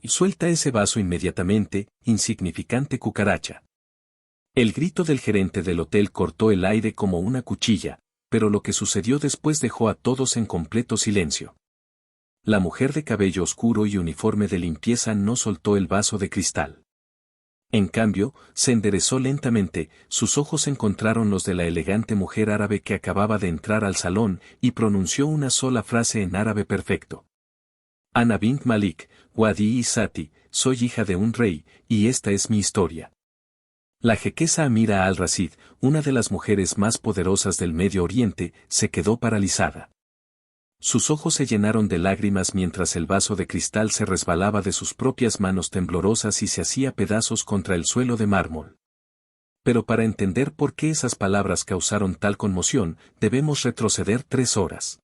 Suelta ese vaso inmediatamente, insignificante cucaracha. El grito del gerente del hotel cortó el aire como una cuchilla, pero lo que sucedió después dejó a todos en completo silencio. La mujer de cabello oscuro y uniforme de limpieza no soltó el vaso de cristal. En cambio, se enderezó lentamente, sus ojos encontraron los de la elegante mujer árabe que acababa de entrar al salón y pronunció una sola frase en árabe perfecto. Ana bint Malik, Wadi Sati, soy hija de un rey, y esta es mi historia. La jequesa Amira al-Rashid, una de las mujeres más poderosas del Medio Oriente, se quedó paralizada. Sus ojos se llenaron de lágrimas mientras el vaso de cristal se resbalaba de sus propias manos temblorosas y se hacía pedazos contra el suelo de mármol. Pero para entender por qué esas palabras causaron tal conmoción, debemos retroceder 3 horas.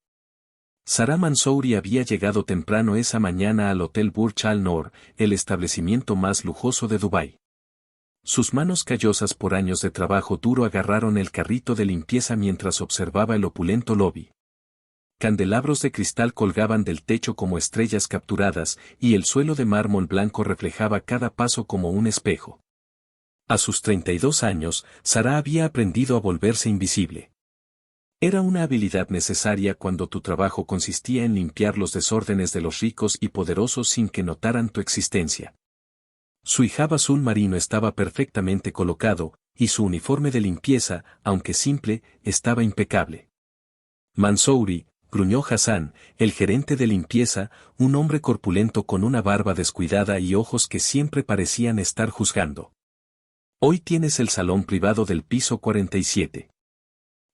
Sara Mansouri había llegado temprano esa mañana al Hotel Burj Al Noor, el establecimiento más lujoso de Dubái. Sus manos callosas por años de trabajo duro agarraron el carrito de limpieza mientras observaba el opulento lobby. Candelabros de cristal colgaban del techo como estrellas capturadas, y el suelo de mármol blanco reflejaba cada paso como un espejo. A sus 32 años, Sara había aprendido a volverse invisible. Era una habilidad necesaria cuando tu trabajo consistía en limpiar los desórdenes de los ricos y poderosos sin que notaran tu existencia. Su hijab azul marino estaba perfectamente colocado, y su uniforme de limpieza, aunque simple, estaba impecable. Mansouri, gruñó Hassan, el gerente de limpieza, un hombre corpulento con una barba descuidada y ojos que siempre parecían estar juzgando. Hoy tienes el salón privado del piso 47.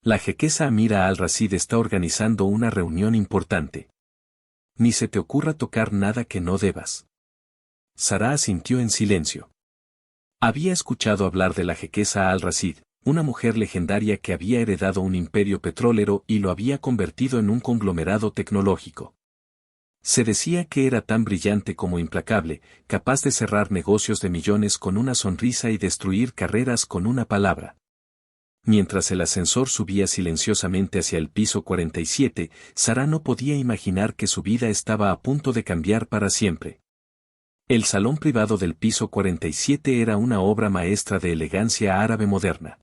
La jequesa Amira al-Rashid está organizando una reunión importante. Ni se te ocurra tocar nada que no debas. Sara asintió en silencio. Había escuchado hablar de la jequesa al-Rashid, una mujer legendaria que había heredado un imperio petrolero y lo había convertido en un conglomerado tecnológico. Se decía que era tan brillante como implacable, capaz de cerrar negocios de millones con una sonrisa y destruir carreras con una palabra. Mientras el ascensor subía silenciosamente hacia el piso 47, Sara no podía imaginar que su vida estaba a punto de cambiar para siempre. El salón privado del piso 47 era una obra maestra de elegancia árabe moderna.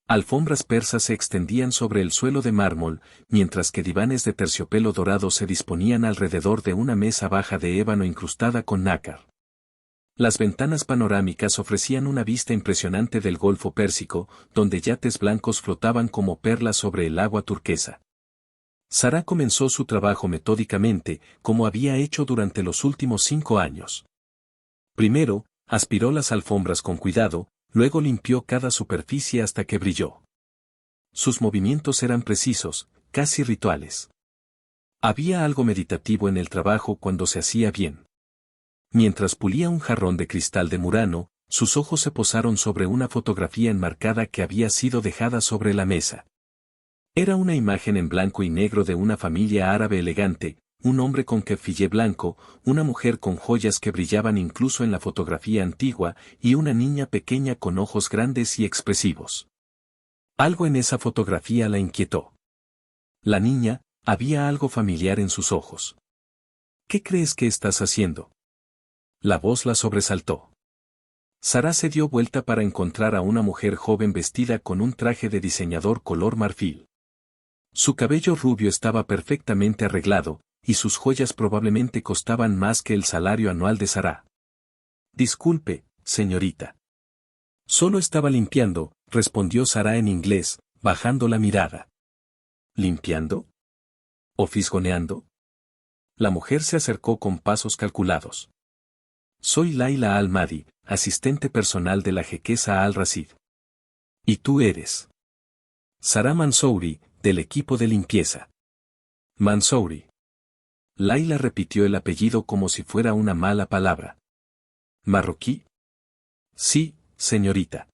Alfombras persas se extendían sobre el suelo de mármol, mientras que divanes de terciopelo dorado se disponían alrededor de una mesa baja de ébano incrustada con nácar. Las ventanas panorámicas ofrecían una vista impresionante del Golfo Pérsico, donde yates blancos flotaban como perlas sobre el agua turquesa. Sara comenzó su trabajo metódicamente, como había hecho durante los últimos 5 años. Primero, aspiró las alfombras con cuidado, luego limpió cada superficie hasta que brilló. Sus movimientos eran precisos, casi rituales. Había algo meditativo en el trabajo cuando se hacía bien. Mientras pulía un jarrón de cristal de Murano, sus ojos se posaron sobre una fotografía enmarcada que había sido dejada sobre la mesa. Era una imagen en blanco y negro de una familia árabe elegante, un hombre con kefiyé blanco, una mujer con joyas que brillaban incluso en la fotografía antigua, y una niña pequeña con ojos grandes y expresivos. Algo en esa fotografía la inquietó. La niña, había algo familiar en sus ojos. ¿Qué crees que estás haciendo? La voz la sobresaltó. Sara se dio vuelta para encontrar a una mujer joven vestida con un traje de diseñador color marfil. Su cabello rubio estaba perfectamente arreglado, y sus joyas probablemente costaban más que el salario anual de Sara. Disculpe, señorita. Solo estaba limpiando, respondió Sara en inglés, bajando la mirada. ¿Limpiando? ¿O fisgoneando? La mujer se acercó con pasos calculados. Soy Laila al-Mahdi, asistente personal de la jequesa al-Rashid. ¿Y tú eres? Sara Mansouri, del equipo de limpieza. Mansouri. Laila repitió el apellido como si fuera una mala palabra. ¿Marroquí? Sí, señorita.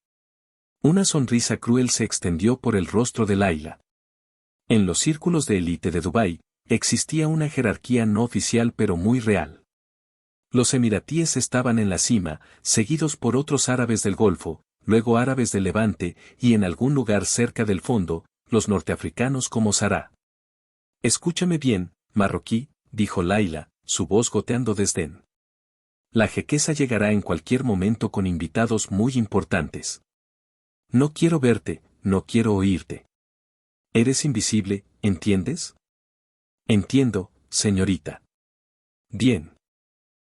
Una sonrisa cruel se extendió por el rostro de Laila. En los círculos de élite de Dubái, existía una jerarquía no oficial pero muy real. Los emiratíes estaban en la cima, seguidos por otros árabes del Golfo, luego árabes del Levante, y en algún lugar cerca del fondo, los norteafricanos como Sara. Escúchame bien, marroquí, dijo Laila, su voz goteando desdén. La jequesa llegará en cualquier momento con invitados muy importantes. No quiero verte, no quiero oírte. Eres invisible, ¿entiendes? Entiendo, señorita. Bien.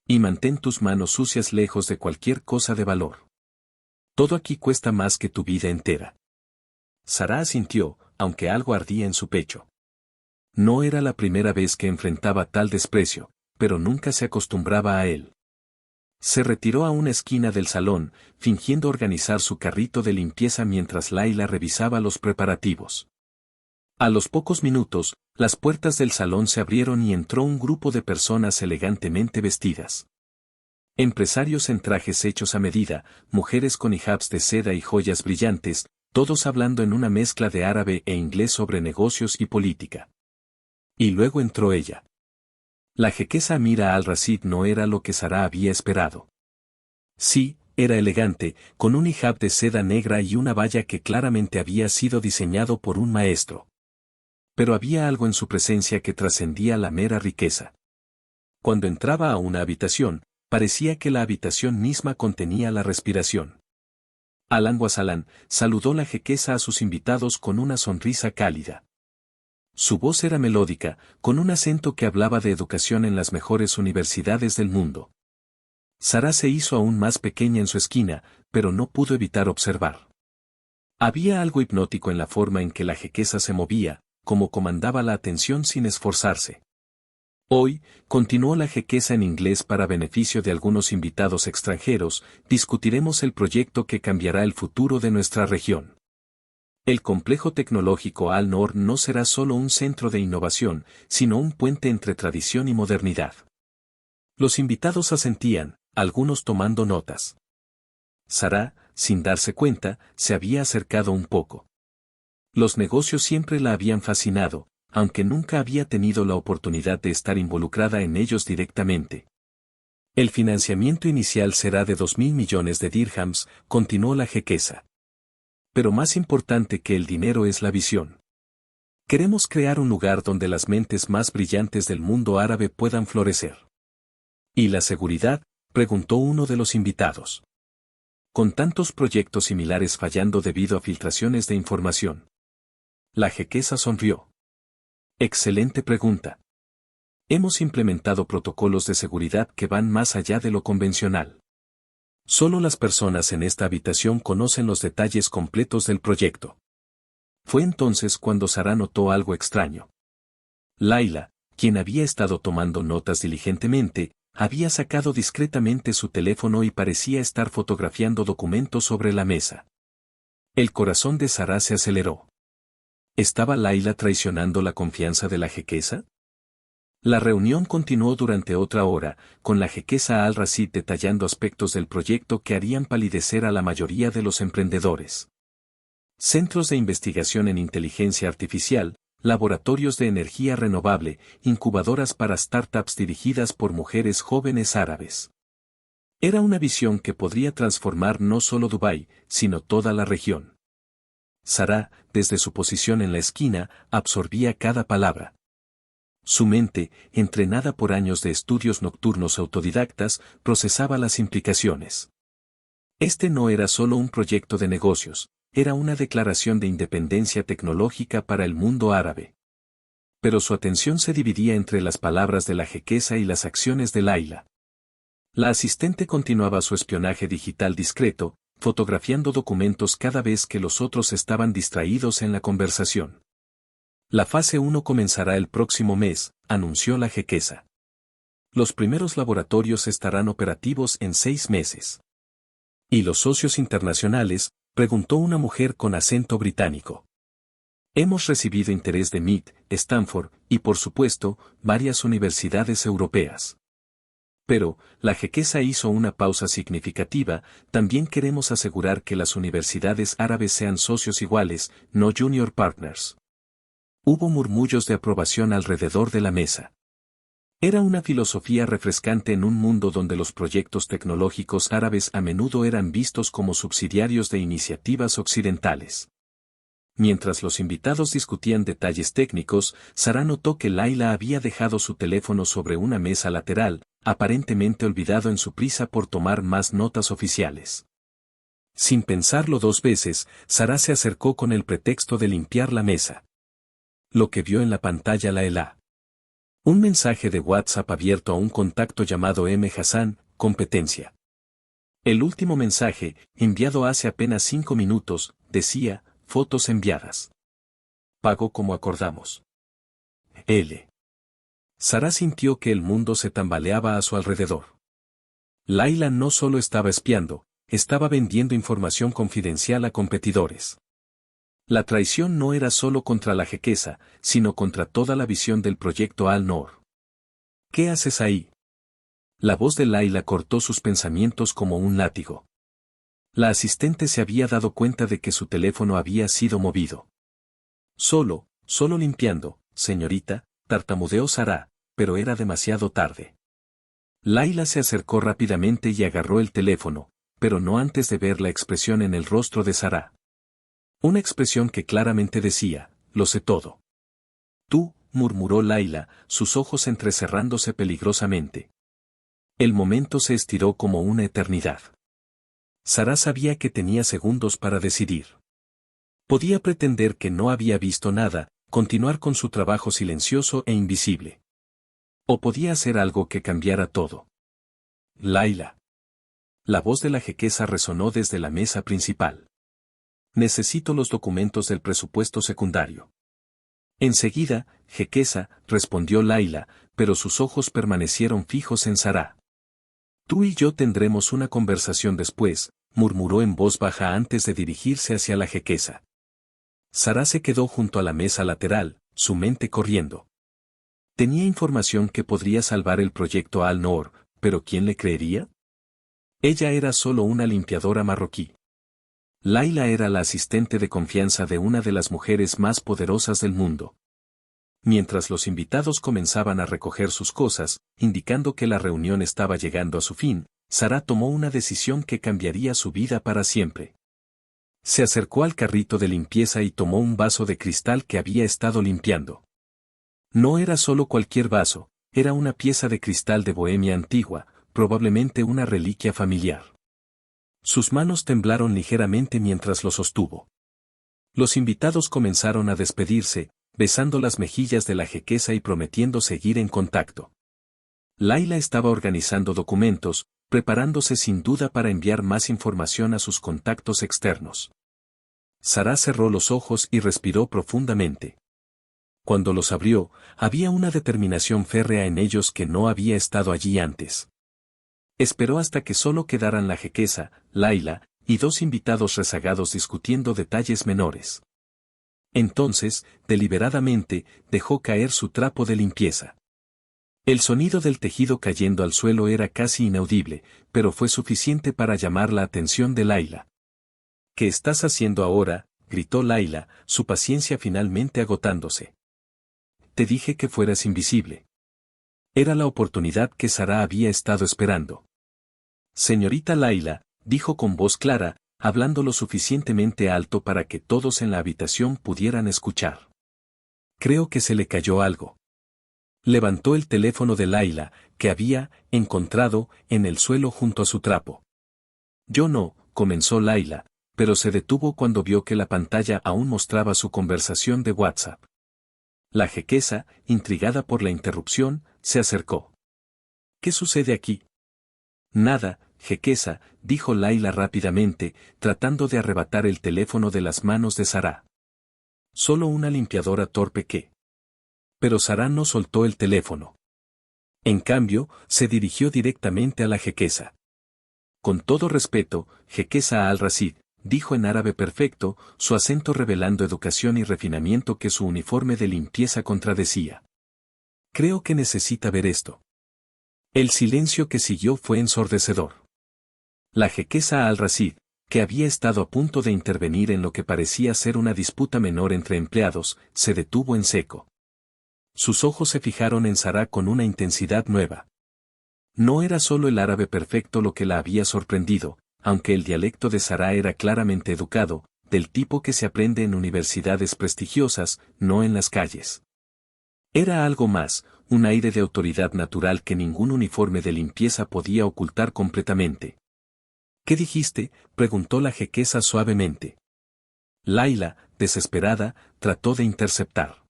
Y mantén tus manos sucias lejos de cualquier cosa de valor. Todo aquí cuesta más que tu vida entera. Sara asintió, aunque algo ardía en su pecho. No era la primera vez que enfrentaba tal desprecio, pero nunca se acostumbraba a él. Se retiró a una esquina del salón, fingiendo organizar su carrito de limpieza mientras Laila revisaba los preparativos. A los pocos minutos, las puertas del salón se abrieron y entró un grupo de personas elegantemente vestidas. Empresarios en trajes hechos a medida, mujeres con hijabs de seda y joyas brillantes, todos hablando en una mezcla de árabe e inglés sobre negocios y política. Y luego entró ella. La jequesa Amira al-Rashid no era lo que Sara había esperado. Sí, era elegante, con un hijab de seda negra y una valla que claramente había sido diseñado por un maestro. Pero había algo en su presencia que trascendía la mera riqueza. Cuando entraba a una habitación, parecía que la habitación misma contenía la respiración. Alan Wasalan saludó la jequesa a sus invitados con una sonrisa cálida. Su voz era melódica, con un acento que hablaba de educación en las mejores universidades del mundo. Sara se hizo aún más pequeña en su esquina, pero no pudo evitar observar. Había algo hipnótico en la forma en que la jequesa se movía, como comandaba la atención sin esforzarse. Hoy, continuó la jequesa en inglés para beneficio de algunos invitados extranjeros, discutiremos el proyecto que cambiará el futuro de nuestra región. El complejo tecnológico Al-Noor no será solo un centro de innovación, sino un puente entre tradición y modernidad. Los invitados asentían, algunos tomando notas. Sara, sin darse cuenta, se había acercado un poco. Los negocios siempre la habían fascinado, aunque nunca había tenido la oportunidad de estar involucrada en ellos directamente. El financiamiento inicial será de 2.000 millones de dirhams, continuó la jequesa. Pero más importante que el dinero es la visión. Queremos crear un lugar donde las mentes más brillantes del mundo árabe puedan florecer. ¿Y la seguridad?, preguntó uno de los invitados. Con tantos proyectos similares fallando debido a filtraciones de información. La jequesa sonrió. Excelente pregunta. Hemos implementado protocolos de seguridad que van más allá de lo convencional. Solo las personas en esta habitación conocen los detalles completos del proyecto. Fue entonces cuando Sara notó algo extraño. Laila, quien había estado tomando notas diligentemente, había sacado discretamente su teléfono y parecía estar fotografiando documentos sobre la mesa. El corazón de Sara se aceleró. ¿Estaba Laila traicionando la confianza de la jequesa? La reunión continuó durante otra hora, con la jequesa al-Rashid detallando aspectos del proyecto que harían palidecer a la mayoría de los emprendedores. Centros de investigación en inteligencia artificial, laboratorios de energía renovable, incubadoras para startups dirigidas por mujeres jóvenes árabes. Era una visión que podría transformar no solo Dubái, sino toda la región. Sara, desde su posición en la esquina, absorbía cada palabra. Su mente, entrenada por años de estudios nocturnos autodidactas, procesaba las implicaciones. Este no era solo un proyecto de negocios, era una declaración de independencia tecnológica para el mundo árabe. Pero su atención se dividía entre las palabras de la jequesa y las acciones de Laila. La asistente continuaba su espionaje digital discreto, fotografiando documentos cada vez que los otros estaban distraídos en la conversación. La fase 1 comenzará el próximo mes, anunció la jequesa. Los primeros laboratorios estarán operativos en 6 meses. ¿Y los socios internacionales?, preguntó una mujer con acento británico. Hemos recibido interés de MIT, Stanford, y por supuesto, varias universidades europeas. Pero, la jequesa hizo una pausa significativa, también queremos asegurar que las universidades árabes sean socios iguales, no junior partners. Hubo murmullos de aprobación alrededor de la mesa. Era una filosofía refrescante en un mundo donde los proyectos tecnológicos árabes a menudo eran vistos como subsidiarios de iniciativas occidentales. Mientras los invitados discutían detalles técnicos, Sara notó que Laila había dejado su teléfono sobre una mesa lateral, aparentemente olvidado en su prisa por tomar más notas oficiales. Sin pensarlo dos veces, Sara se acercó con el pretexto de limpiar la mesa. Lo que vio en la pantalla la heló. Un mensaje de WhatsApp abierto a un contacto llamado M. Hassan, competencia. El último mensaje, enviado hace apenas 5 minutos, decía, fotos enviadas. Pago como acordamos. L. Sara sintió que el mundo se tambaleaba a su alrededor. Laila no solo estaba espiando, estaba vendiendo información confidencial a competidores. La traición no era solo contra la jequesa, sino contra toda la visión del proyecto Al-Noor. ¿Qué haces ahí? La voz de Laila cortó sus pensamientos como un látigo. La asistente se había dado cuenta de que su teléfono había sido movido. Solo limpiando, señorita, tartamudeó Sara, pero era demasiado tarde. Laila se acercó rápidamente y agarró el teléfono, pero no antes de ver la expresión en el rostro de Sara. Una expresión que claramente decía, lo sé todo. Tú, murmuró Laila, sus ojos entrecerrándose peligrosamente. El momento se estiró como una eternidad. Sara sabía que tenía segundos para decidir. Podía pretender que no había visto nada, continuar con su trabajo silencioso e invisible. O podía hacer algo que cambiara todo. Laila. La voz de la jequesa resonó desde la mesa principal. Necesito los documentos del presupuesto secundario. Enseguida, jequesa, respondió Laila, pero sus ojos permanecieron fijos en Sara. Tú y yo tendremos una conversación después, murmuró en voz baja antes de dirigirse hacia la jequesa. Sara se quedó junto a la mesa lateral, su mente corriendo. Tenía información que podría salvar el proyecto Al-Noor, pero ¿quién le creería? Ella era solo una limpiadora marroquí. Laila era la asistente de confianza de una de las mujeres más poderosas del mundo. Mientras los invitados comenzaban a recoger sus cosas, indicando que la reunión estaba llegando a su fin, Sara tomó una decisión que cambiaría su vida para siempre. Se acercó al carrito de limpieza y tomó un vaso de cristal que había estado limpiando. No era solo cualquier vaso, era una pieza de cristal de Bohemia antigua, probablemente una reliquia familiar. Sus manos temblaron ligeramente mientras lo sostuvo. Los invitados comenzaron a despedirse, besando las mejillas de la jequesa y prometiendo seguir en contacto. Laila estaba organizando documentos, preparándose sin duda para enviar más información a sus contactos externos. Sara cerró los ojos y respiró profundamente. Cuando los abrió, había una determinación férrea en ellos que no había estado allí antes. Esperó hasta que solo quedaran la jequesa, Laila, y 2 invitados rezagados discutiendo detalles menores. Entonces, deliberadamente, dejó caer su trapo de limpieza. El sonido del tejido cayendo al suelo era casi inaudible, pero fue suficiente para llamar la atención de Laila. ¿Qué estás haciendo ahora?, gritó Laila, su paciencia finalmente agotándose. Te dije que fueras invisible. Era la oportunidad que Sara había estado esperando. Señorita Laila, dijo con voz clara, hablando lo suficientemente alto para que todos en la habitación pudieran escuchar. Creo que se le cayó algo. Levantó el teléfono de Laila, que había encontrado en el suelo junto a su trapo. Yo no, comenzó Laila, pero se detuvo cuando vio que la pantalla aún mostraba su conversación de WhatsApp. La jequesa, intrigada por la interrupción, se acercó. ¿Qué sucede aquí? Nada, jequesa, dijo Laila rápidamente, tratando de arrebatar el teléfono de las manos de Sara. Solo una limpiadora torpe que. Pero Sara no soltó el teléfono. En cambio, se dirigió directamente a la jequesa. Con todo respeto, jequesa al-Rashid, dijo en árabe perfecto, su acento revelando educación y refinamiento que su uniforme de limpieza contradecía. Creo que necesita ver esto. El silencio que siguió fue ensordecedor. La jequesa al-Rashid, que había estado a punto de intervenir en lo que parecía ser una disputa menor entre empleados, se detuvo en seco. Sus ojos se fijaron en Sara con una intensidad nueva. No era solo el árabe perfecto lo que la había sorprendido, aunque el dialecto de Sara era claramente educado, del tipo que se aprende en universidades prestigiosas, no en las calles. Era algo más, un aire de autoridad natural que ningún uniforme de limpieza podía ocultar completamente. ¿Qué dijiste?, preguntó la jequesa suavemente. Laila, desesperada, trató de interceptar.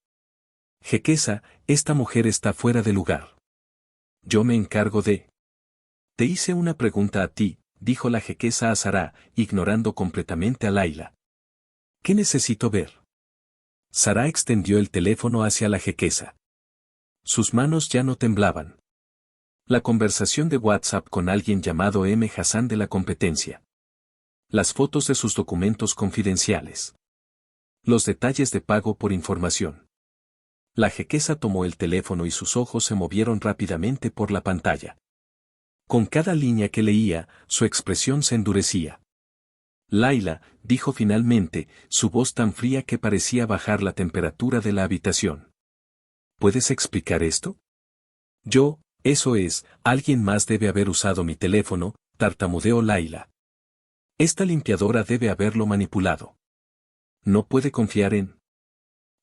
Jequesa, esta mujer está fuera de lugar. Yo me encargo de... Te hice una pregunta a ti, dijo la jequesa a Sara, ignorando completamente a Laila. ¿Qué necesito ver? Sara extendió el teléfono hacia la jequesa. Sus manos ya no temblaban. La conversación de WhatsApp con alguien llamado M. Hassan de la competencia. Las fotos de sus documentos confidenciales. Los detalles de pago por información. La jequesa tomó el teléfono y sus ojos se movieron rápidamente por la pantalla. Con cada línea que leía, su expresión se endurecía. Laila, dijo finalmente, su voz tan fría que parecía bajar la temperatura de la habitación. ¿Puedes explicar esto? Eso es, alguien más debe haber usado mi teléfono, tartamudeó Laila. Esta limpiadora debe haberlo manipulado. No puede confiar en...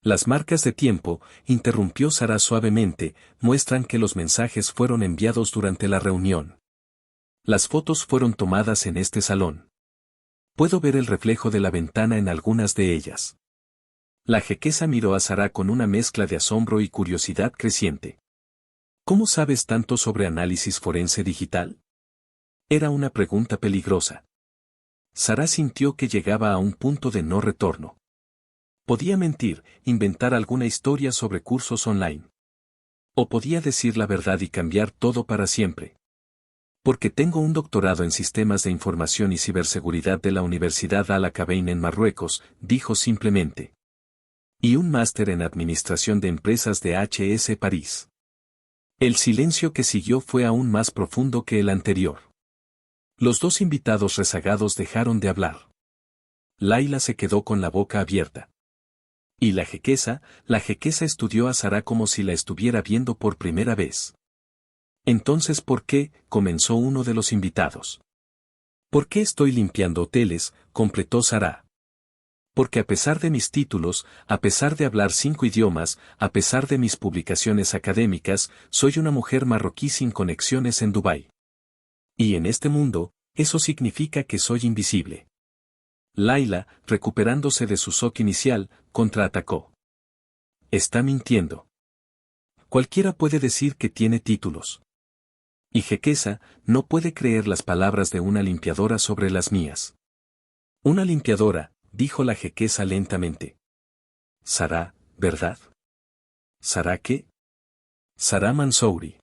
Las marcas de tiempo, interrumpió Sara suavemente, muestran que los mensajes fueron enviados durante la reunión. Las fotos fueron tomadas en este salón. Puedo ver el reflejo de la ventana en algunas de ellas. La jequesa miró a Sara con una mezcla de asombro y curiosidad creciente. ¿Cómo sabes tanto sobre análisis forense digital? Era una pregunta peligrosa. Sara sintió que llegaba a un punto de no retorno. Podía mentir, inventar alguna historia sobre cursos online. O podía decir la verdad y cambiar todo para siempre. Porque tengo un doctorado en sistemas de información y ciberseguridad de la Universidad Al-Akabein en Marruecos, dijo simplemente. Y un máster en administración de empresas de HS París. El silencio que siguió fue aún más profundo que el anterior. Los dos invitados rezagados dejaron de hablar. Laila se quedó con la boca abierta. Y la jequesa estudió a Sara como si la estuviera viendo por primera vez. Entonces, ¿por qué?, comenzó uno de los invitados. ¿Por qué estoy limpiando hoteles?, completó Sara. Porque a pesar de mis títulos, a pesar de hablar 5 idiomas, a pesar de mis publicaciones académicas, soy una mujer marroquí sin conexiones en Dubái. Y en este mundo, eso significa que soy invisible. Laila, recuperándose de su shock inicial, contraatacó. Está mintiendo. Cualquiera puede decir que tiene títulos. Y jequesa, no puede creer las palabras de una limpiadora sobre las mías. Una limpiadora, dijo la jequesa lentamente. Sara, ¿verdad? ¿Sara qué? Sara Mansouri.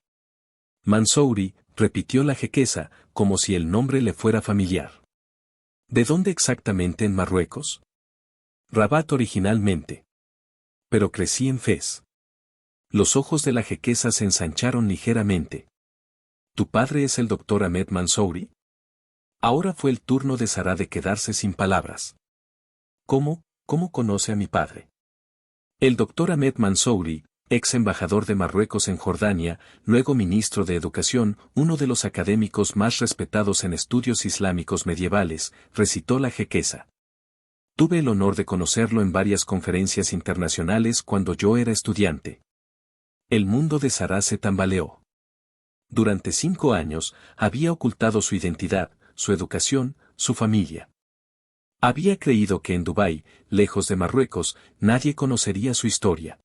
Mansouri, repitió la jequesa, como si el nombre le fuera familiar. ¿De dónde exactamente en Marruecos? Rabat originalmente. Pero crecí en Fez. Los ojos de la jequesa se ensancharon ligeramente. ¿Tu padre es el doctor Ahmed Mansouri? Ahora fue el turno de Sara de quedarse sin palabras. ¿Cómo conoce a mi padre? El doctor Ahmed Mansouri, ex embajador de Marruecos en Jordania, luego ministro de Educación, uno de los académicos más respetados en estudios islámicos medievales, recitó la jequesa. Tuve el honor de conocerlo en varias conferencias internacionales cuando yo era estudiante. El mundo de Sara se tambaleó. Durante 5 años, había ocultado su identidad, su educación, su familia. Había creído que en Dubái, lejos de Marruecos, nadie conocería su historia.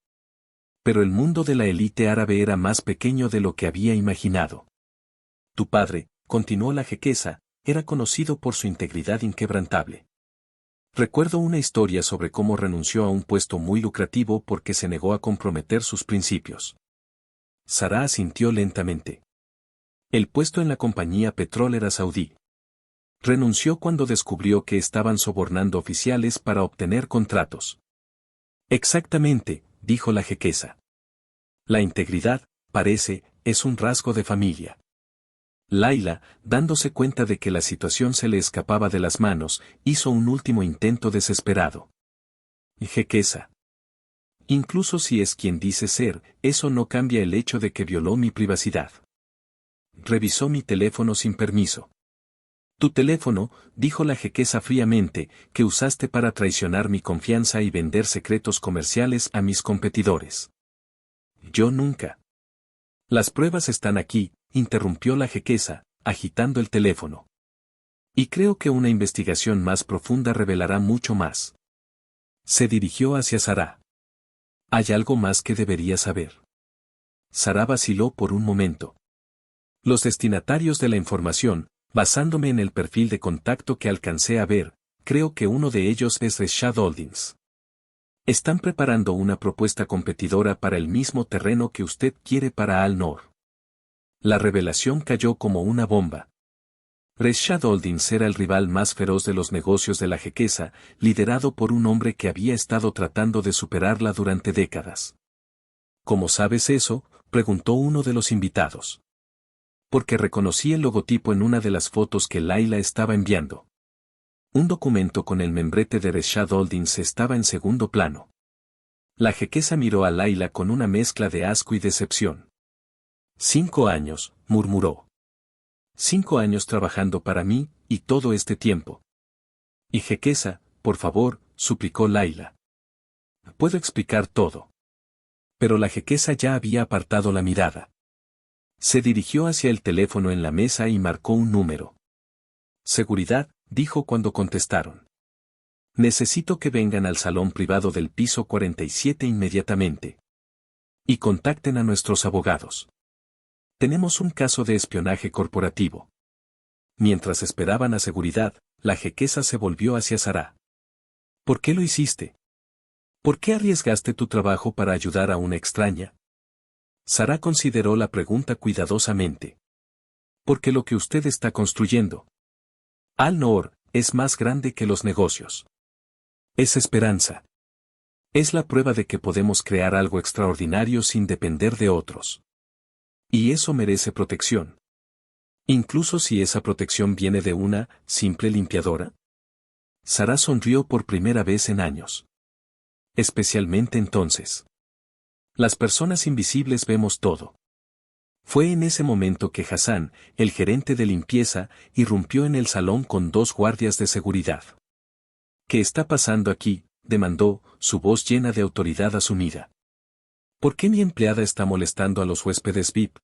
Pero el mundo de la élite árabe era más pequeño de lo que había imaginado. Tu padre, continuó la jequesa, era conocido por su integridad inquebrantable. Recuerdo una historia sobre cómo renunció a un puesto muy lucrativo porque se negó a comprometer sus principios. Sara asintió lentamente. El puesto en la compañía petrolera saudí. Renunció cuando descubrió que estaban sobornando oficiales para obtener contratos. Exactamente, dijo la jequesa. La integridad, parece, es un rasgo de familia. Laila, dándose cuenta de que la situación se le escapaba de las manos, hizo un último intento desesperado. Jequesa. Incluso si es quien dice ser, eso no cambia el hecho de que violó mi privacidad. Revisó mi teléfono sin permiso. Tu teléfono, dijo la jequesa fríamente, que usaste para traicionar mi confianza y vender secretos comerciales a mis competidores. Yo nunca. Las pruebas están aquí, interrumpió la jequesa, agitando el teléfono. Y creo que una investigación más profunda revelará mucho más. Se dirigió hacia Sarah. Hay algo más que debería saber. Sarah vaciló por un momento. Los destinatarios de la información, basándome en el perfil de contacto que alcancé a ver, creo que uno de ellos es Reshad Holdings. Están preparando una propuesta competidora para el mismo terreno que usted quiere para Al-Noor. La revelación cayó como una bomba. Reshad Holdings era el rival más feroz de los negocios de la jequesa, liderado por un hombre que había estado tratando de superarla durante décadas. ¿Cómo sabes eso?, preguntó uno de los invitados. Porque reconocí el logotipo en una de las fotos que Laila estaba enviando. Un documento con el membrete de Reshad Holdings estaba en segundo plano. La jequesa miró a Laila con una mezcla de asco y decepción. 5 años, murmuró. 5 años trabajando para mí, y todo este tiempo. Y jequesa, por favor, suplicó Laila. Puedo explicar todo. Pero la jequesa ya había apartado la mirada. Se dirigió hacia el teléfono en la mesa y marcó un número. Seguridad, dijo cuando contestaron. Necesito que vengan al salón privado del piso 47 inmediatamente. Y contacten a nuestros abogados. Tenemos un caso de espionaje corporativo. Mientras esperaban a seguridad, la jequesa se volvió hacia Sarah. ¿Por qué lo hiciste? ¿Por qué arriesgaste tu trabajo para ayudar a una extraña? Sarah consideró la pregunta cuidadosamente. Porque lo que usted está construyendo. Al-Noor, es más grande que los negocios. Es esperanza. Es la prueba de que podemos crear algo extraordinario sin depender de otros. Y eso merece protección. Incluso si esa protección viene de una simple limpiadora. Sarah sonrió por primera vez en años. Especialmente entonces. Las personas invisibles vemos todo. Fue en ese momento que Hassan, el gerente de limpieza, irrumpió en el salón con 2 guardias de seguridad. ¿Qué está pasando aquí?, demandó, su voz llena de autoridad asumida. ¿Por qué mi empleada está molestando a los huéspedes VIP?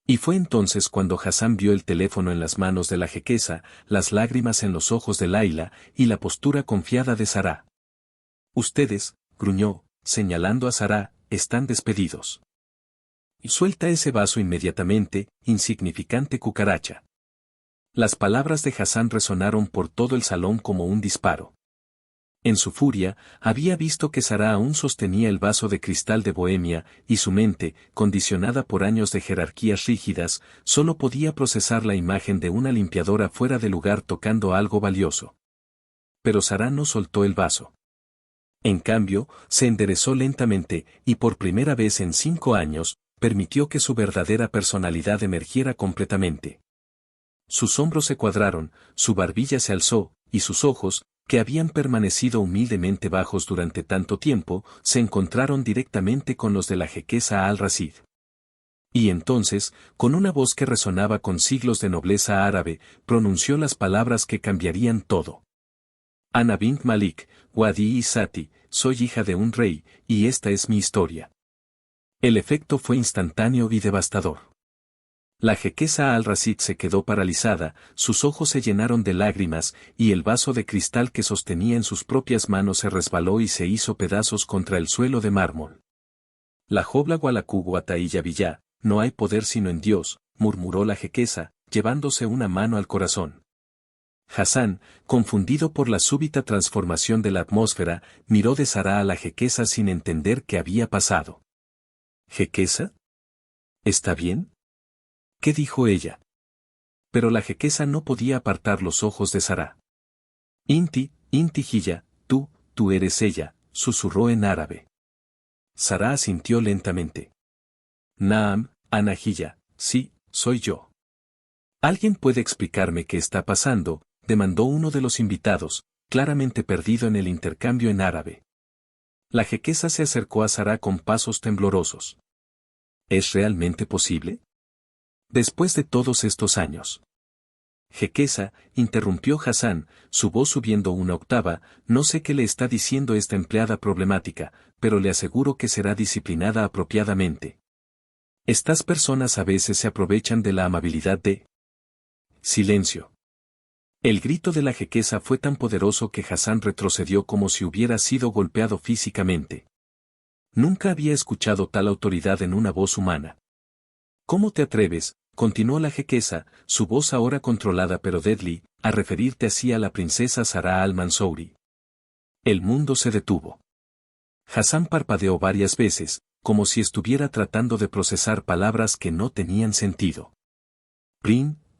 Y fue entonces cuando Hassan vio el teléfono en las manos de la jequesa, las lágrimas en los ojos de Laila, y la postura confiada de Sarah. Ustedes, gruñó, señalando a Sarah, están despedidos. Y suelta ese vaso inmediatamente, insignificante cucaracha. Las palabras de Hassan resonaron por todo el salón como un disparo. En su furia, había visto que Sarah aún sostenía el vaso de cristal de Bohemia, y su mente, condicionada por años de jerarquías rígidas, solo podía procesar la imagen de una limpiadora fuera de lugar tocando algo valioso. Pero Sarah no soltó el vaso. En cambio, se enderezó lentamente, y por primera vez en 5 años, permitió que su verdadera personalidad emergiera completamente. Sus hombros se cuadraron, su barbilla se alzó, y sus ojos, que habían permanecido humildemente bajos durante tanto tiempo, se encontraron directamente con los de la jequesa Al-Rashid. Y entonces, con una voz que resonaba con siglos de nobleza árabe, pronunció las palabras que cambiarían todo. Ana bint Malik, Wadi y Sati, soy hija de un rey, y esta es mi historia. El efecto fue instantáneo y devastador. La jequesa Al-Rashid se quedó paralizada, sus ojos se llenaron de lágrimas, y el vaso de cristal que sostenía en sus propias manos se resbaló y se hizo pedazos contra el suelo de mármol. La jobla gualacugu atailla villá, no hay poder sino en Dios, murmuró la jequesa, llevándose una mano al corazón. Hassan, confundido por la súbita transformación de la atmósfera, miró de Sarah a la jequesa sin entender qué había pasado. ¿Jequesa? ¿Está bien? ¿Qué dijo ella? Pero la jequesa no podía apartar los ojos de Sarah. Inti Hilla, tú eres ella, susurró en árabe. Sarah asintió lentamente. Naam, Ana Hilla, sí, soy yo. ¿Alguien puede explicarme qué está pasando?, demandó uno de los invitados, claramente perdido en el intercambio en árabe. La jequesa se acercó a Sarah con pasos temblorosos. ¿Es realmente posible? Después de todos estos años. Jequesa, interrumpió Hassan, su voz subiendo una octava, no sé qué le está diciendo esta empleada problemática, pero le aseguro que será disciplinada apropiadamente. Estas personas a veces se aprovechan de la amabilidad de... Silencio. El grito de la jequesa fue tan poderoso que Hassan retrocedió como si hubiera sido golpeado físicamente. Nunca había escuchado tal autoridad en una voz humana. ¿Cómo te atreves? Continuó la jequesa, su voz ahora controlada pero deadly, a referirte así a la princesa Sara al-Mansouri. El mundo se detuvo. Hassan parpadeó varias veces, como si estuviera tratando de procesar palabras que no tenían sentido.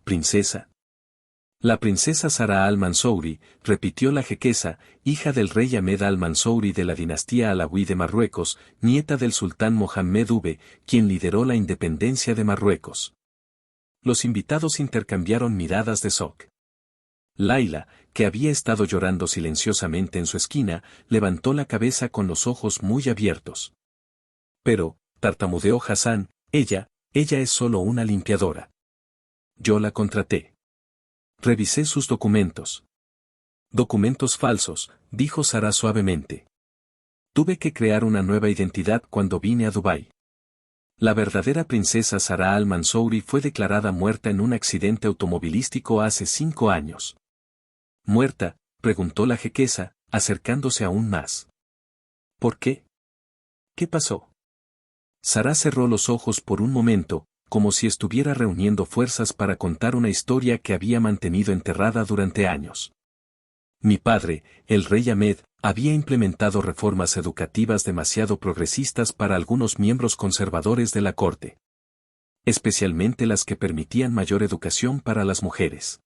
Princesa. La princesa Sara al-Mansouri, repitió la jequesa, hija del rey Ahmed al-Mansouri de la dinastía alawí de Marruecos, nieta del sultán Mohammed V, quien lideró la independencia de Marruecos. Los invitados intercambiaron miradas de shock. Laila, que había estado llorando silenciosamente en su esquina, levantó la cabeza con los ojos muy abiertos. Pero, tartamudeó Hassan, ella es solo una limpiadora. Yo la contraté. Revisé sus documentos. Documentos falsos, dijo Sara suavemente. Tuve que crear una nueva identidad cuando vine a Dubái. La verdadera princesa Sara al-Mansouri fue declarada muerta en un accidente automovilístico hace 5 años. ¿Muerta?, preguntó la jequesa, acercándose aún más. ¿Por qué? ¿Qué pasó? Sara cerró los ojos por un momento, como si estuviera reuniendo fuerzas para contar una historia que había mantenido enterrada durante años. Mi padre, el rey Ahmed, había implementado reformas educativas demasiado progresistas para algunos miembros conservadores de la corte. Especialmente las que permitían mayor educación para las mujeres.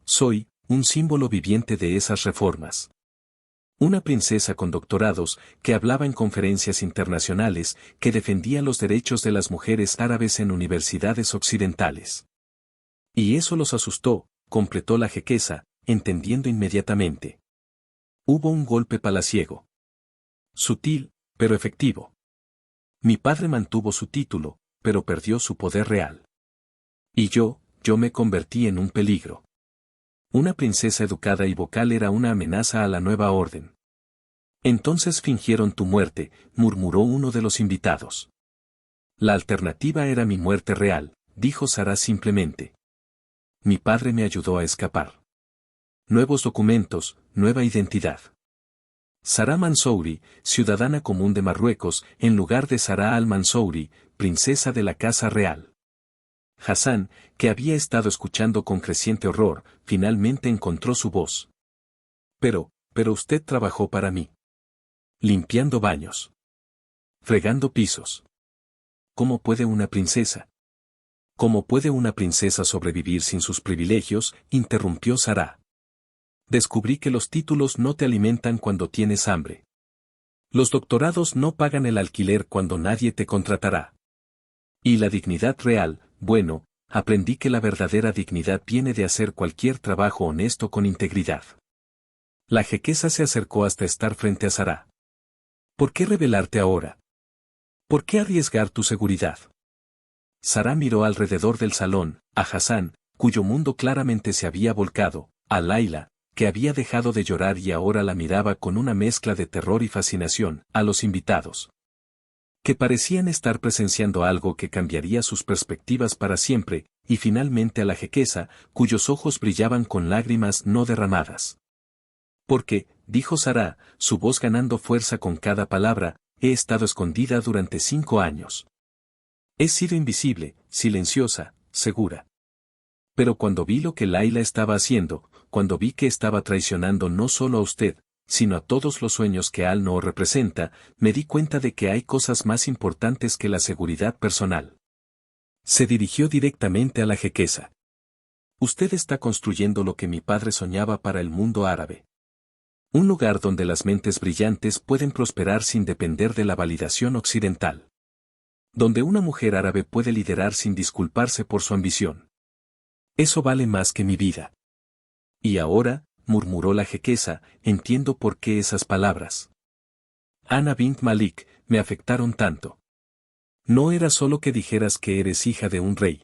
Soy, un símbolo viviente de esas reformas. Una princesa con doctorados, que hablaba en conferencias internacionales, que defendía los derechos de las mujeres árabes en universidades occidentales. Y eso los asustó, completó la jequesa, entendiendo inmediatamente. Hubo un golpe palaciego. Sutil, pero efectivo. Mi padre mantuvo su título, pero perdió su poder real. Y yo me convertí en un peligro. Una princesa educada y vocal era una amenaza a la nueva orden. Entonces fingieron tu muerte, murmuró uno de los invitados. La alternativa era mi muerte real, dijo Sara simplemente. Mi padre me ayudó a escapar. Nuevos documentos, nueva identidad. Sara Mansouri, ciudadana común de Marruecos, en lugar de Sara al-Mansouri, princesa de la Casa Real. Hassan, que había estado escuchando con creciente horror, finalmente encontró su voz. Pero usted trabajó para mí. Limpiando baños. Fregando pisos. ¿Cómo puede una princesa? ¿Cómo puede una princesa sobrevivir sin sus privilegios?, interrumpió Sara. Descubrí que los títulos no te alimentan cuando tienes hambre. Los doctorados no pagan el alquiler cuando nadie te contratará. Y la dignidad real, bueno, aprendí que la verdadera dignidad viene de hacer cualquier trabajo honesto con integridad. La jequesa se acercó hasta estar frente a Sara. ¿Por qué rebelarte ahora? ¿Por qué arriesgar tu seguridad? Sara miró alrededor del salón, a Hassan, cuyo mundo claramente se había volcado, a Laila, que había dejado de llorar y ahora la miraba con una mezcla de terror y fascinación, a los invitados, que parecían estar presenciando algo que cambiaría sus perspectivas para siempre, y finalmente a la jequesa, cuyos ojos brillaban con lágrimas no derramadas. Porque, dijo Sara, su voz ganando fuerza con cada palabra, he estado escondida durante 5 años. He sido invisible, silenciosa, segura. Pero cuando vi lo que Laila estaba haciendo, cuando vi que estaba traicionando no solo a usted, sino a todos los sueños que Al-Noor representa, me di cuenta de que hay cosas más importantes que la seguridad personal. Se dirigió directamente a la jequesa. Usted está construyendo lo que mi padre soñaba para el mundo árabe. Un lugar donde las mentes brillantes pueden prosperar sin depender de la validación occidental. Donde una mujer árabe puede liderar sin disculparse por su ambición. Eso vale más que mi vida. Y ahora, murmuró la jequesa, entiendo por qué esas palabras. Ana bint Malik, me afectaron tanto. No era solo que dijeras que eres hija de un rey.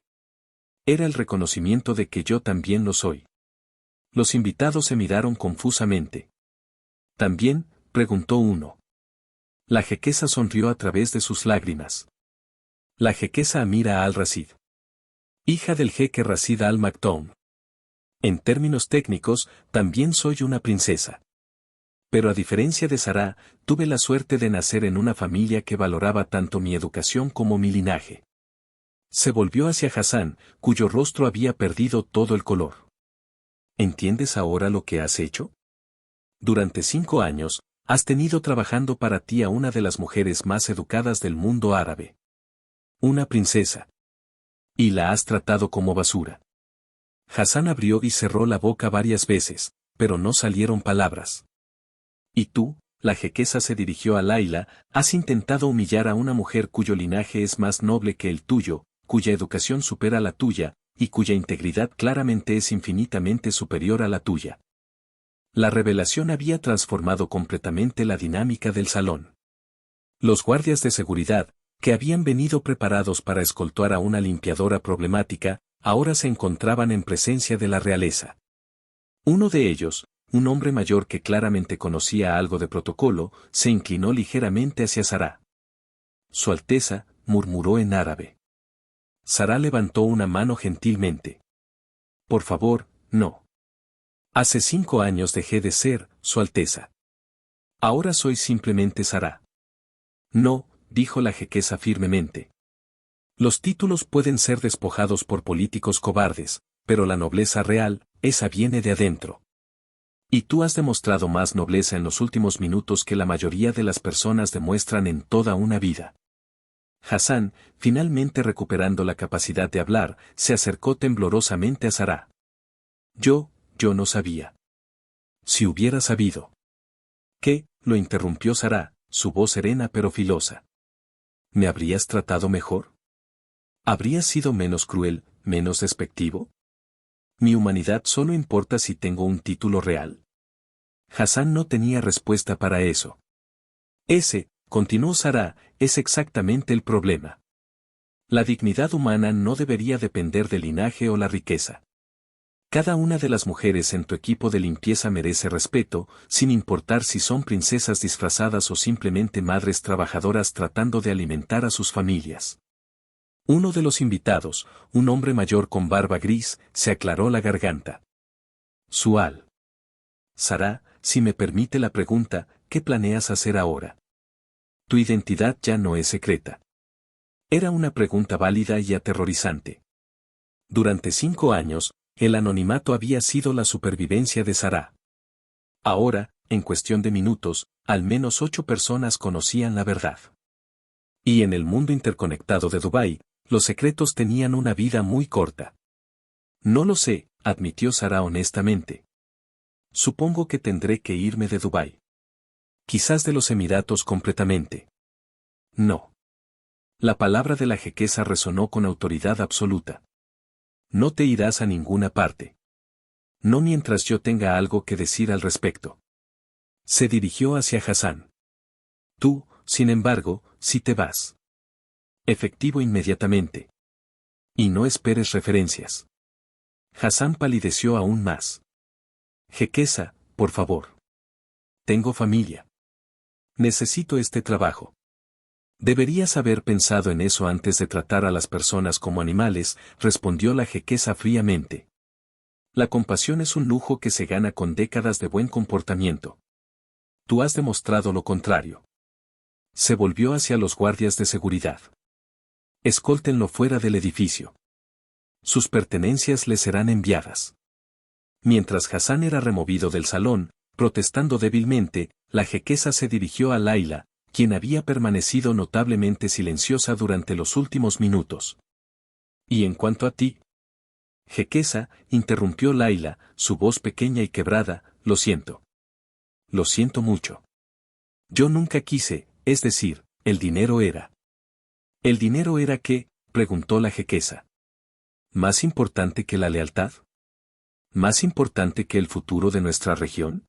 Era el reconocimiento de que yo también lo soy. Los invitados se miraron confusamente. ¿También?, preguntó uno. La jequesa sonrió a través de sus lágrimas. La jequesa Amira al-Rashid. Hija del jeque Rashid al-Maktoum. En términos técnicos, también soy una princesa. Pero a diferencia de Sara, tuve la suerte de nacer en una familia que valoraba tanto mi educación como mi linaje. Se volvió hacia Hassan, cuyo rostro había perdido todo el color. ¿Entiendes ahora lo que has hecho? Durante 5 años, has tenido trabajando para ti a una de las mujeres más educadas del mundo árabe. Una princesa. Y la has tratado como basura. Hassan abrió y cerró la boca varias veces, pero no salieron palabras. Y tú, la jequesa se dirigió a Laila, has intentado humillar a una mujer cuyo linaje es más noble que el tuyo, cuya educación supera la tuya, y cuya integridad claramente es infinitamente superior a la tuya. La revelación había transformado completamente la dinámica del salón. Los guardias de seguridad, que habían venido preparados para escoltar a una limpiadora problemática, ahora se encontraban en presencia de la realeza. Uno de ellos, un hombre mayor que claramente conocía algo de protocolo, se inclinó ligeramente hacia Sara. Su Alteza, murmuró en árabe. Sara levantó una mano gentilmente. Por favor, no. Hace 5 años dejé de ser, Su Alteza. Ahora soy simplemente Sara. No, dijo la jequesa firmemente. Los títulos pueden ser despojados por políticos cobardes, pero la nobleza real, esa viene de adentro. Y tú has demostrado más nobleza en los últimos minutos que la mayoría de las personas demuestran en toda una vida. Hassan, finalmente recuperando la capacidad de hablar, se acercó temblorosamente a Sara. Yo no sabía. Si hubiera sabido. ¿Qué? Lo interrumpió Sara, su voz serena pero filosa. ¿Me habrías tratado mejor? ¿Habrías sido menos cruel, menos despectivo? ¿Mi humanidad solo importa si tengo un título real? Hassan no tenía respuesta para eso. Ese, continuó Sara, es exactamente el problema. La dignidad humana no debería depender del linaje o la riqueza. Cada una de las mujeres en tu equipo de limpieza merece respeto, sin importar si son princesas disfrazadas o simplemente madres trabajadoras tratando de alimentar a sus familias. Uno de los invitados, un hombre mayor con barba gris, se aclaró la garganta. Sual. Sara, si me permite la pregunta, ¿qué planeas hacer ahora? Tu identidad ya no es secreta. Era una pregunta válida y aterrorizante. Durante 5 años, el anonimato había sido la supervivencia de Sara. Ahora, en cuestión de minutos, al menos 8 personas conocían la verdad. Y en el mundo interconectado de Dubái, los secretos tenían una vida muy corta. No lo sé, admitió Sara honestamente. Supongo que tendré que irme de Dubái. Quizás de los Emiratos completamente. No. La palabra de la jequesa resonó con autoridad absoluta. No te irás a ninguna parte. No mientras yo tenga algo que decir al respecto. Se dirigió hacia Hassan. Tú, sin embargo, sí te vas. Efectivo inmediatamente. Y no esperes referencias. Hassan palideció aún más. Jequesa, por favor. Tengo familia. Necesito este trabajo. Deberías haber pensado en eso antes de tratar a las personas como animales, respondió la jequesa fríamente. La compasión es un lujo que se gana con décadas de buen comportamiento. Tú has demostrado lo contrario. Se volvió hacia los guardias de seguridad. Escóltenlo fuera del edificio. Sus pertenencias le serán enviadas. Mientras Hassan era removido del salón, protestando débilmente, la jequesa se dirigió a Laila, quien había permanecido notablemente silenciosa durante los últimos minutos. ¿Y en cuanto a ti? Jequesa, interrumpió Laila, su voz pequeña y quebrada, lo siento. Lo siento mucho. Yo nunca quise, es decir, el dinero era. ¿El dinero era qué? Preguntó la jequesa. ¿Más importante que la lealtad? ¿Más importante que el futuro de nuestra región?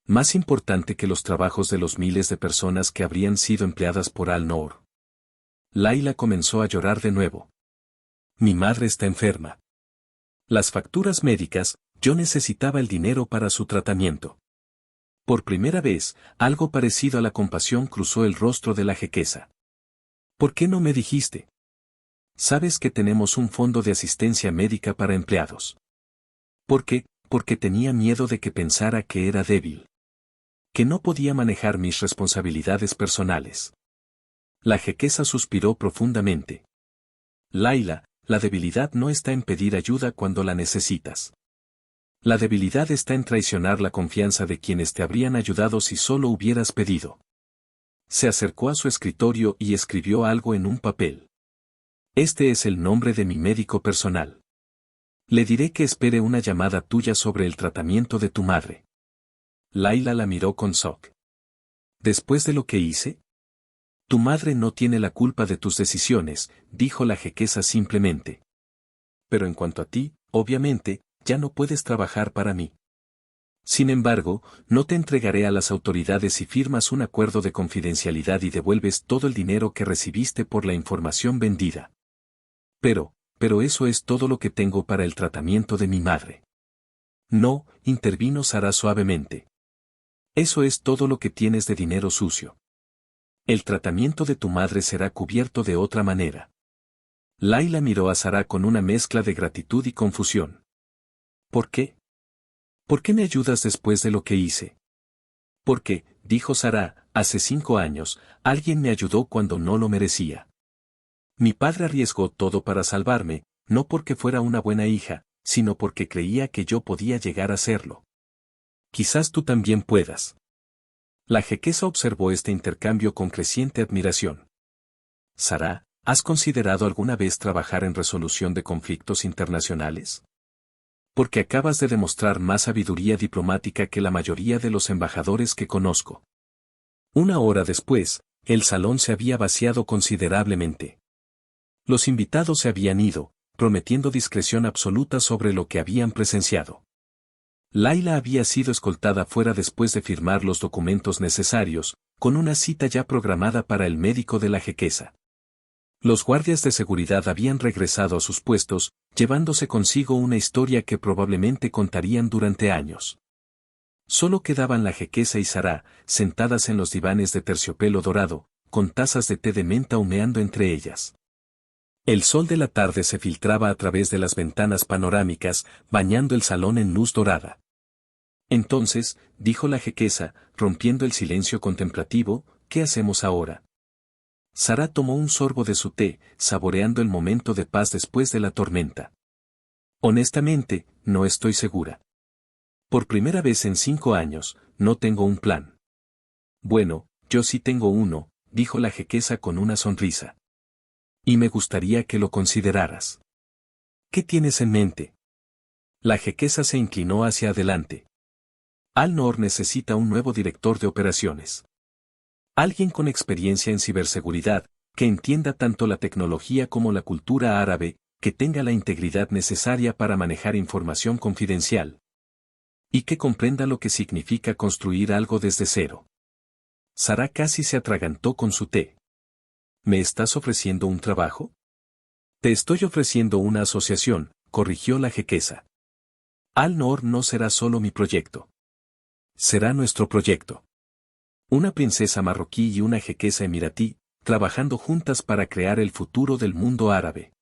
¿Más importante que los trabajos de los miles de personas que habrían sido empleadas por Al-Noor? Laila comenzó a llorar de nuevo. Mi madre está enferma. Las facturas médicas, yo necesitaba el dinero para su tratamiento. Por primera vez, algo parecido a la compasión cruzó el rostro de la jequesa. ¿Por qué no me dijiste? Sabes que tenemos un fondo de asistencia médica para empleados. ¿Por qué? Porque tenía miedo de que pensara que era débil. Que no podía manejar mis responsabilidades personales. La jequesa suspiró profundamente. Laila, la debilidad no está en pedir ayuda cuando la necesitas. La debilidad está en traicionar la confianza de quienes te habrían ayudado si solo hubieras pedido. Se acercó a su escritorio y escribió algo en un papel. Este es el nombre de mi médico personal. Le diré que espere una llamada tuya sobre el tratamiento de tu madre. Laila la miró con shock. ¿Después de lo que hice? Tu madre no tiene la culpa de tus decisiones, dijo la jequesa simplemente. Pero en cuanto a ti, obviamente, ya no puedes trabajar para mí. Sin embargo, no te entregaré a las autoridades si firmas un acuerdo de confidencialidad y devuelves todo el dinero que recibiste por la información vendida. Pero eso es todo lo que tengo para el tratamiento de mi madre. No, intervino Sara suavemente. Eso es todo lo que tienes de dinero sucio. El tratamiento de tu madre será cubierto de otra manera. Laila miró a Sara con una mezcla de gratitud y confusión. ¿Por qué? ¿Por qué me ayudas después de lo que hice? Porque, dijo Sara, hace 5 años, alguien me ayudó cuando no lo merecía. Mi padre arriesgó todo para salvarme, no porque fuera una buena hija, sino porque creía que yo podía llegar a serlo. Quizás tú también puedas. La jequesa observó este intercambio con creciente admiración. Sara, ¿has considerado alguna vez trabajar en resolución de conflictos internacionales? Porque acabas de demostrar más sabiduría diplomática que la mayoría de los embajadores que conozco. 1 hora después, el salón se había vaciado considerablemente. Los invitados se habían ido, prometiendo discreción absoluta sobre lo que habían presenciado. Laila había sido escoltada fuera después de firmar los documentos necesarios, con una cita ya programada para el médico de la jequesa. Los guardias de seguridad habían regresado a sus puestos, llevándose consigo una historia que probablemente contarían durante años. Solo quedaban la jequesa y Sara, sentadas en los divanes de terciopelo dorado, con tazas de té de menta humeando entre ellas. El sol de la tarde se filtraba a través de las ventanas panorámicas, bañando el salón en luz dorada. Entonces, dijo la jequesa, rompiendo el silencio contemplativo, ¿qué hacemos ahora? Sara tomó un sorbo de su té, saboreando el momento de paz después de la tormenta. Honestamente, no estoy segura. Por primera vez en 5 años, no tengo un plan. Bueno, yo sí tengo uno, dijo la jequesa con una sonrisa. Y me gustaría que lo consideraras. ¿Qué tienes en mente? La jequesa se inclinó hacia adelante. Al-Noor necesita un nuevo director de operaciones. Alguien con experiencia en ciberseguridad, que entienda tanto la tecnología como la cultura árabe, que tenga la integridad necesaria para manejar información confidencial. Y que comprenda lo que significa construir algo desde cero. Sara casi se atragantó con su té. ¿Me estás ofreciendo un trabajo? Te estoy ofreciendo una asociación, corrigió la jequesa. Al-Noor no será solo mi proyecto. Será nuestro proyecto. Una princesa marroquí y una jequesa emiratí, trabajando juntas para crear el futuro del mundo árabe.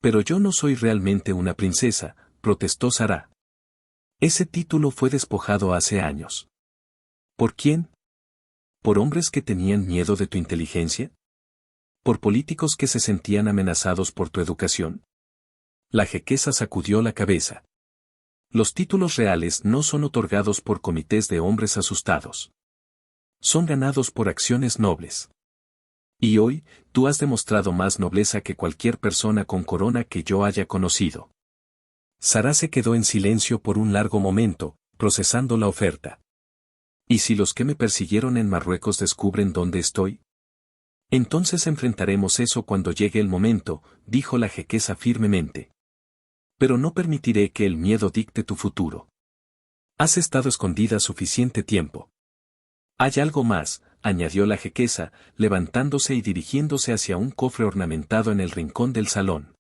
Pero yo no soy realmente una princesa, protestó Sara. Ese título fue despojado hace años. ¿Por quién? ¿Por hombres que tenían miedo de tu inteligencia? ¿Por políticos que se sentían amenazados por tu educación? La jequesa sacudió la cabeza. Los títulos reales no son otorgados por comités de hombres asustados. Son ganados por acciones nobles. Y hoy, tú has demostrado más nobleza que cualquier persona con corona que yo haya conocido. Sara se quedó en silencio por un largo momento, procesando la oferta. ¿Y si los que me persiguieron en Marruecos descubren dónde estoy? Entonces enfrentaremos eso cuando llegue el momento, dijo la jequesa firmemente. Pero no permitiré que el miedo dicte tu futuro. Has estado escondida suficiente tiempo. Hay algo más, añadió la jequesa, levantándose y dirigiéndose hacia un cofre ornamentado en el rincón del salón.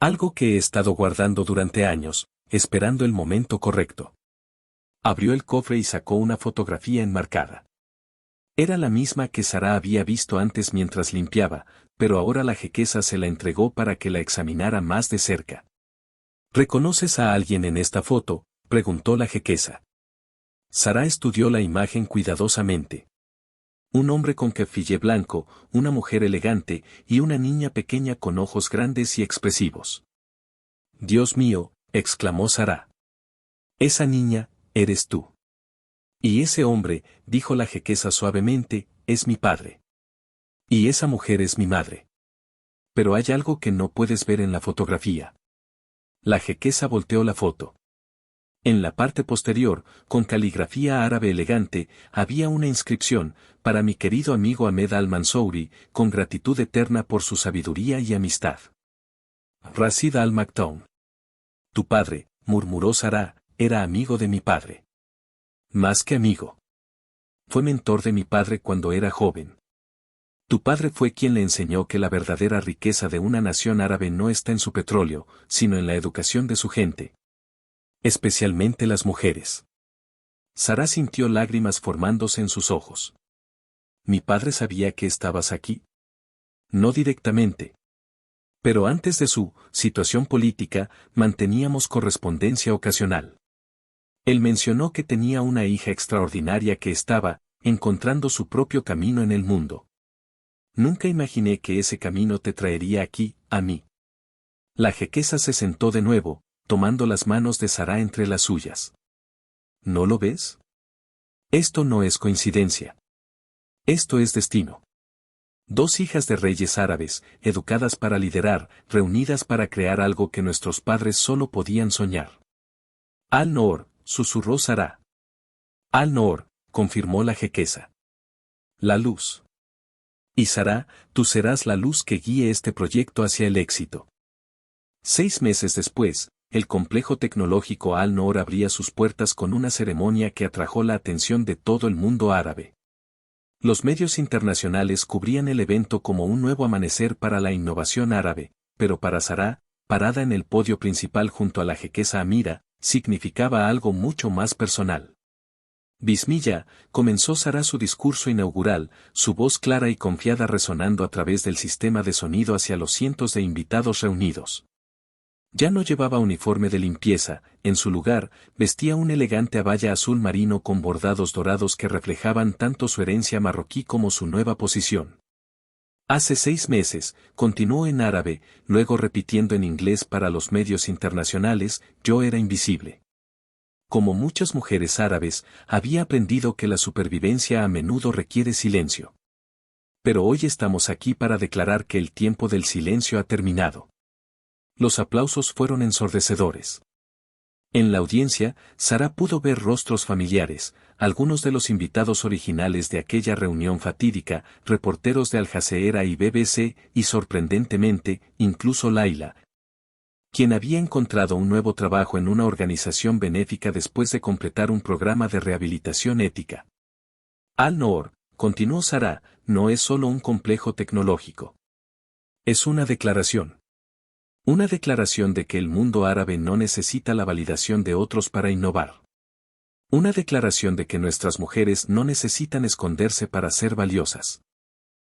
Algo que he estado guardando durante años, esperando el momento correcto. Abrió el cofre y sacó una fotografía enmarcada. Era la misma que Sara había visto antes mientras limpiaba, pero ahora la jequesa se la entregó para que la examinara más de cerca. ¿Reconoces a alguien en esta foto?, preguntó la jequesa. Sara estudió la imagen cuidadosamente. Un hombre con kefille blanco, una mujer elegante y una niña pequeña con ojos grandes y expresivos. Dios mío, exclamó Sara. Esa niña, eres tú. Y ese hombre, dijo la jequesa suavemente, es mi padre. Y esa mujer es mi madre. Pero hay algo que no puedes ver en la fotografía. La jequesa volteó la foto. En la parte posterior, con caligrafía árabe elegante, había una inscripción: para mi querido amigo Ahmed al-Mansouri, con gratitud eterna por su sabiduría y amistad. Rashid al-Maktoum. Tu padre, murmuró Sara, era amigo de mi padre. Más que amigo. Fue mentor de mi padre cuando era joven. Tu padre fue quien le enseñó que la verdadera riqueza de una nación árabe no está en su petróleo, sino en la educación de su gente. Especialmente las mujeres. Sara sintió lágrimas formándose en sus ojos. ¿Mi padre sabía que estabas aquí? No directamente. Pero antes de su situación política, manteníamos correspondencia ocasional. Él mencionó que tenía una hija extraordinaria que estaba encontrando su propio camino en el mundo. Nunca imaginé que ese camino te traería aquí, a mí. La jequesa se sentó de nuevo, tomando las manos de Sara entre las suyas. ¿No lo ves? Esto no es coincidencia. Esto es destino. Dos hijas de reyes árabes, educadas para liderar, reunidas para crear algo que nuestros padres solo podían soñar. Al-Noor, susurró Sara. Al-Noor, confirmó la jequesa. La luz. Y Sara, tú serás la luz que guíe este proyecto hacia el éxito. 6 meses después, el complejo tecnológico Al-Noor abría sus puertas con una ceremonia que atrajo la atención de todo el mundo árabe. Los medios internacionales cubrían el evento como un nuevo amanecer para la innovación árabe, pero para Sara, parada en el podio principal junto a la jequesa Amira, significaba algo mucho más personal. Bismillah, comenzó Sara su discurso inaugural, su voz clara y confiada resonando a través del sistema de sonido hacia los cientos de invitados reunidos. Ya no llevaba uniforme de limpieza, en su lugar, vestía un elegante abaya azul marino con bordados dorados que reflejaban tanto su herencia marroquí como su nueva posición. Hace 6 meses, continuó en árabe, luego repitiendo en inglés para los medios internacionales, yo era invisible. Como muchas mujeres árabes, había aprendido que la supervivencia a menudo requiere silencio. Pero hoy estamos aquí para declarar que el tiempo del silencio ha terminado. Los aplausos fueron ensordecedores. En la audiencia, Sara pudo ver rostros familiares, algunos de los invitados originales de aquella reunión fatídica, reporteros de Al Jazeera y BBC, y sorprendentemente, incluso Laila, quien había encontrado un nuevo trabajo en una organización benéfica después de completar un programa de rehabilitación ética. Al-Noor, continuó Sara, no es solo un complejo tecnológico. Es una declaración. Una declaración de que el mundo árabe no necesita la validación de otros para innovar. Una declaración de que nuestras mujeres no necesitan esconderse para ser valiosas.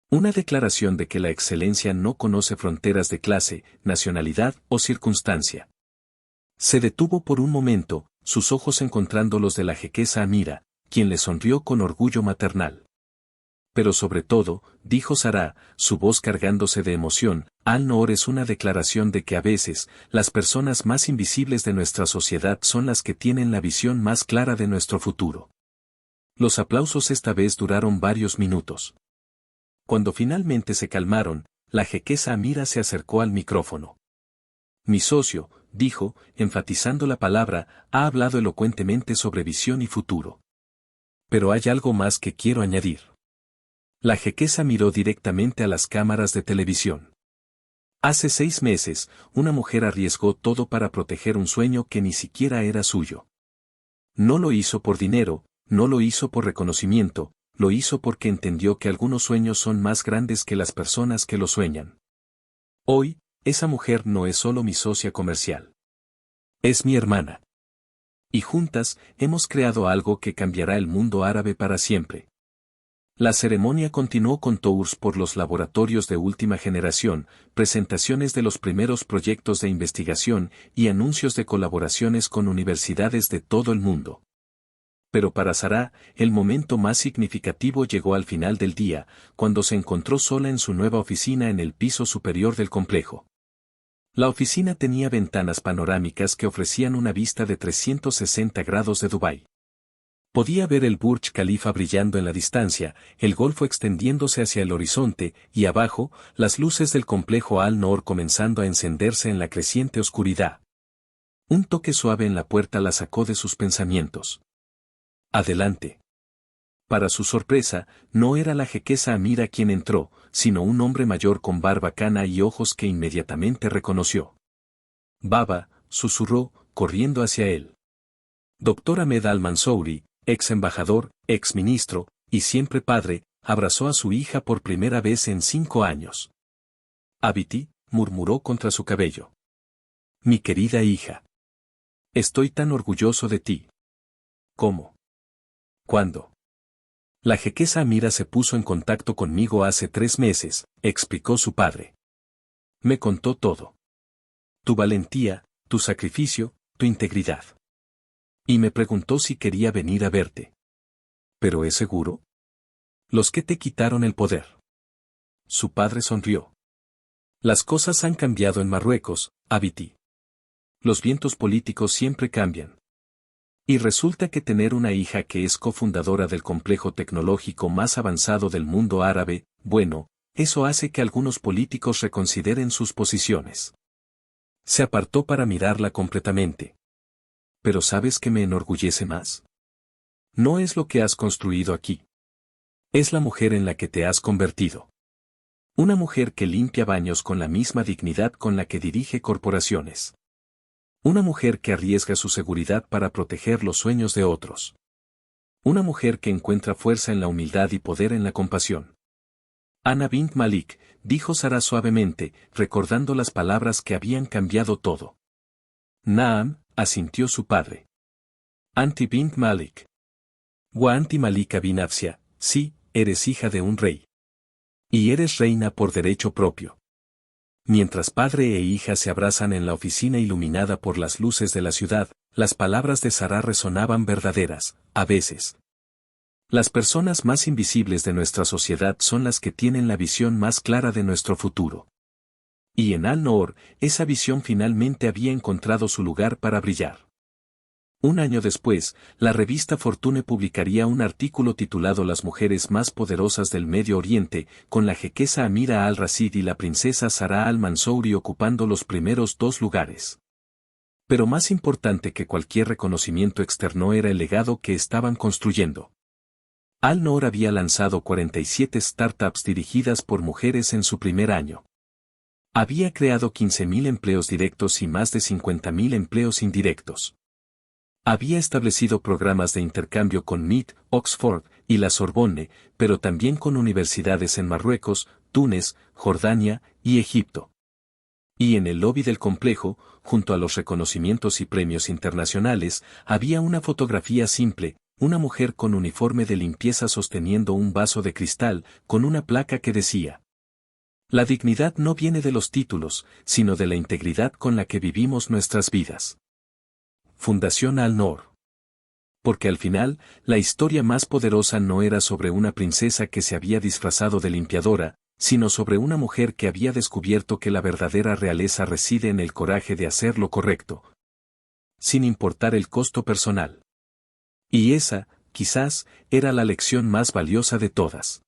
Una declaración de que la excelencia no conoce fronteras de clase, nacionalidad o circunstancia. Se detuvo por un momento, sus ojos encontrando los de la jequesa Amira, quien le sonrió con orgullo maternal. Pero sobre todo, dijo Sara, su voz cargándose de emoción, Al-Noor es una declaración de que a veces, las personas más invisibles de nuestra sociedad son las que tienen la visión más clara de nuestro futuro. Los aplausos esta vez duraron varios minutos. Cuando finalmente se calmaron, la jequesa Amira se acercó al micrófono. Mi socio, dijo, enfatizando la palabra, ha hablado elocuentemente sobre visión y futuro. Pero hay algo más que quiero añadir. La jequesa miró directamente a las cámaras de televisión. Hace 6 meses, una mujer arriesgó todo para proteger un sueño que ni siquiera era suyo. No lo hizo por dinero, no lo hizo por reconocimiento, lo hizo porque entendió que algunos sueños son más grandes que las personas que los sueñan. Hoy, esa mujer no es solo mi socia comercial. Es mi hermana. Y juntas, hemos creado algo que cambiará el mundo árabe para siempre. La ceremonia continuó con tours por los laboratorios de última generación, presentaciones de los primeros proyectos de investigación y anuncios de colaboraciones con universidades de todo el mundo. Pero para Sarah, el momento más significativo llegó al final del día, cuando se encontró sola en su nueva oficina en el piso superior del complejo. La oficina tenía ventanas panorámicas que ofrecían una vista de 360 grados de Dubái. Podía ver el Burj Khalifa brillando en la distancia, el Golfo extendiéndose hacia el horizonte, y abajo, las luces del complejo Al Noor comenzando a encenderse en la creciente oscuridad. Un toque suave en la puerta la sacó de sus pensamientos. Adelante. Para su sorpresa, no era la jequesa Amira quien entró, sino un hombre mayor con barba cana y ojos que inmediatamente reconoció. Baba, susurró, corriendo hacia él. Dr. Ahmed Al-Mansouri, ex embajador, ex ministro, y siempre padre, abrazó a su hija por primera vez en 5 años. Abiti, murmuró contra su cabello. Mi querida hija. Estoy tan orgulloso de ti. ¿Cómo? ¿Cuándo? La jequesa Amira se puso en contacto conmigo hace 3 meses, explicó su padre. Me contó todo. Tu valentía, tu sacrificio, tu integridad. Y me preguntó si quería venir a verte. ¿Pero es seguro? Los que te quitaron el poder. Su padre sonrió. Las cosas han cambiado en Marruecos, Abiti. Los vientos políticos siempre cambian. Y resulta que tener una hija que es cofundadora del complejo tecnológico más avanzado del mundo árabe, bueno, eso hace que algunos políticos reconsideren sus posiciones. Se apartó para mirarla completamente. Pero ¿sabes qué me enorgullece más? No es lo que has construido aquí. Es la mujer en la que te has convertido. Una mujer que limpia baños con la misma dignidad con la que dirige corporaciones. Una mujer que arriesga su seguridad para proteger los sueños de otros. Una mujer que encuentra fuerza en la humildad y poder en la compasión. Ana bint Malik, dijo Sarah suavemente, recordando las palabras que habían cambiado todo. Naam, asintió su padre. Anti bint Malik. Wa anti Malika bin Afsia, sí, eres hija de un rey. Y eres reina por derecho propio. Mientras padre e hija se abrazan en la oficina iluminada por las luces de la ciudad, las palabras de Sarah resonaban verdaderas, a veces. Las personas más invisibles de nuestra sociedad son las que tienen la visión más clara de nuestro futuro. Y en Al Noor, esa visión finalmente había encontrado su lugar para brillar. Un año después, la revista Fortune publicaría un artículo titulado Las mujeres más poderosas del Medio Oriente, con la jequesa Amira al-Rashid y la princesa Sarah al-Mansouri ocupando los primeros 2 lugares. Pero más importante que cualquier reconocimiento externo era el legado que estaban construyendo. Al Noor había lanzado 47 startups dirigidas por mujeres en su primer año. Había creado 15.000 empleos directos y más de 50.000 empleos indirectos. Había establecido programas de intercambio con MIT, Oxford y la Sorbonne, pero también con universidades en Marruecos, Túnez, Jordania y Egipto. Y en el lobby del complejo, junto a los reconocimientos y premios internacionales, había una fotografía simple, una mujer con uniforme de limpieza sosteniendo un vaso de cristal, con una placa que decía: La dignidad no viene de los títulos, sino de la integridad con la que vivimos nuestras vidas. Fundación Al Noor. Porque al final, la historia más poderosa no era sobre una princesa que se había disfrazado de limpiadora, sino sobre una mujer que había descubierto que la verdadera realeza reside en el coraje de hacer lo correcto, sin importar el costo personal. Y esa, quizás, era la lección más valiosa de todas.